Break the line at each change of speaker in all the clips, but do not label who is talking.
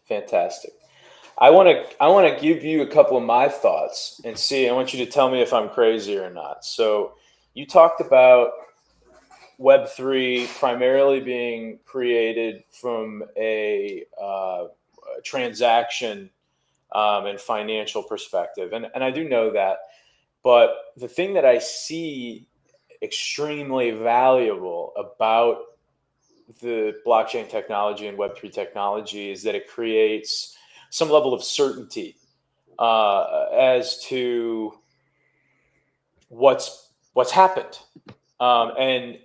Fantastic. I want to give you a couple of my thoughts and see. I want you to tell me if I'm crazy or not. So, you talked about Web3 primarily being created from a transaction and financial perspective, and I do know that. But the thing that I see extremely valuable about the blockchain technology and Web3 technology is that it creates some level of certainty as to what's happened, and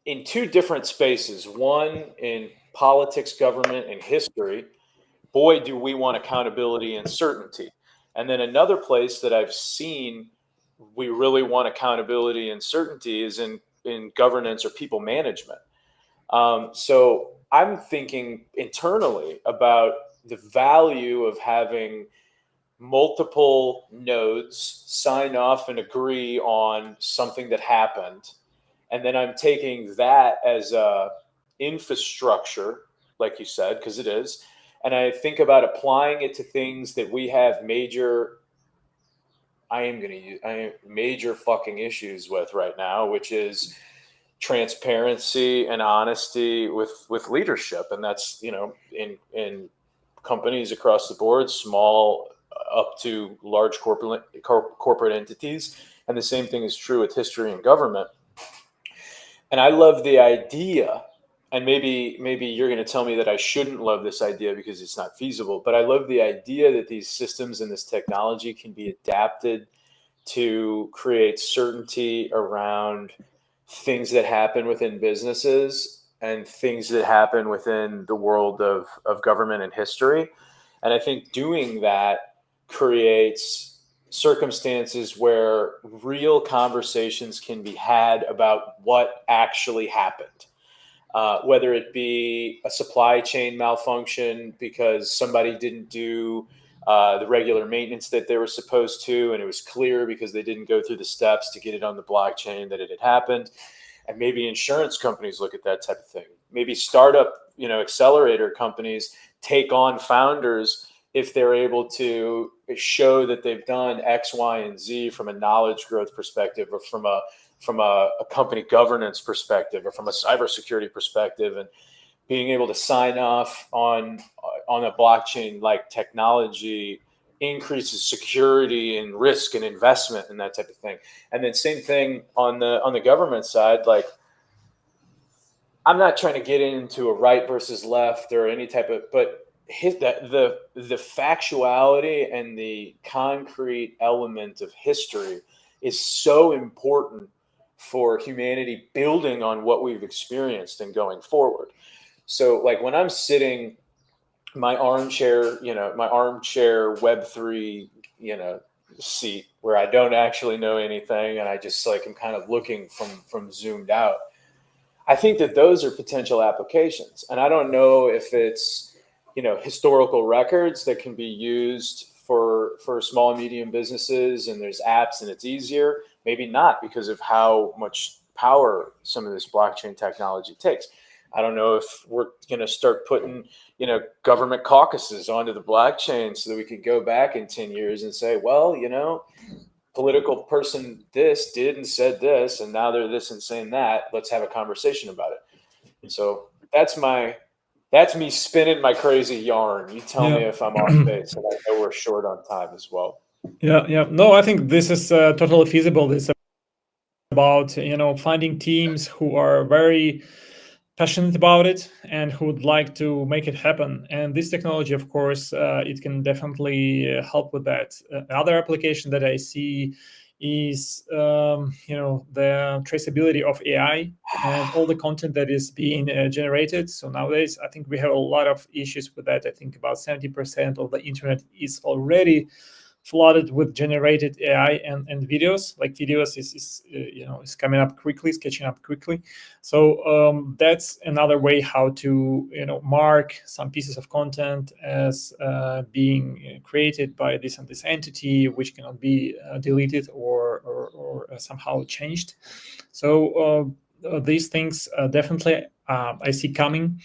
in two different spaces. One in politics, government, and history. Boy, do we want accountability and certainty. And then another place that I've seen we really want accountability and certainty is in governance or people management. So I'm thinking internally about the value of having multiple nodes sign off and agree on something that happened. And then I'm taking that as a infrastructure, like you said, because it is. And I think about applying it to things that we have major fucking issues with right now, which is transparency and honesty with leadership. And that's, in companies across the board, small up to large corporate entities. And the same thing is true with history and government. And I love the idea, and maybe you're going to tell me that I shouldn't love this idea because it's not feasible, but I love the idea that these systems and this technology can be adapted to create certainty around things that happen within businesses and things that happen within the world of government and history. And I think doing that creates circumstances where real conversations can be had about what actually happened. Whether it be a supply chain malfunction because somebody didn't do the regular maintenance that they were supposed to, and it was clear because they didn't go through the steps to get it on the blockchain that it had happened. And maybe insurance companies look at that type of thing. Maybe startup, accelerator companies take on founders if they're able to show that they've done X, Y, and Z from a knowledge growth perspective, or from a company governance perspective, or from a cybersecurity perspective, and being able to sign off on a blockchain like technology increases security and risk and investment and that type of thing. And then same thing on the government side. Like, I'm not trying to get into a right versus left or any type of, but the factuality and the concrete element of history is so important for humanity building on what we've experienced and going forward. So like when I'm sitting my armchair Web3, seat where I don't actually know anything and I just I'm kind of looking from zoomed out, I think that those are potential applications. And I don't know if it's, historical records that can be used for small and medium businesses, and there's apps and it's easier. Maybe not, because of how much power some of this blockchain technology takes. I don't know if we're going to start putting, government caucuses onto the blockchain so that we could go back in 10 years and say, well, political person this did and said this, and now they're this and saying that. Let's have a conversation about it. And so that's me spinning my crazy yarn. You tell me if I'm off base, and I know we're short on time as well.
Yeah. No, I think this is totally feasible. It's about, finding teams who are very passionate about it and who would like to make it happen. And this technology, of course, it can definitely help with that. Another application that I see is, the traceability of AI and all the content that is being generated. So nowadays, I think we have a lot of issues with that. I think about 70% of the internet is already flooded with generated AI and videos. Like videos is coming up quickly, is catching up quickly. So that's another way how to mark some pieces of content as being created by this and this entity, which cannot be deleted or somehow changed. So these things definitely I see coming.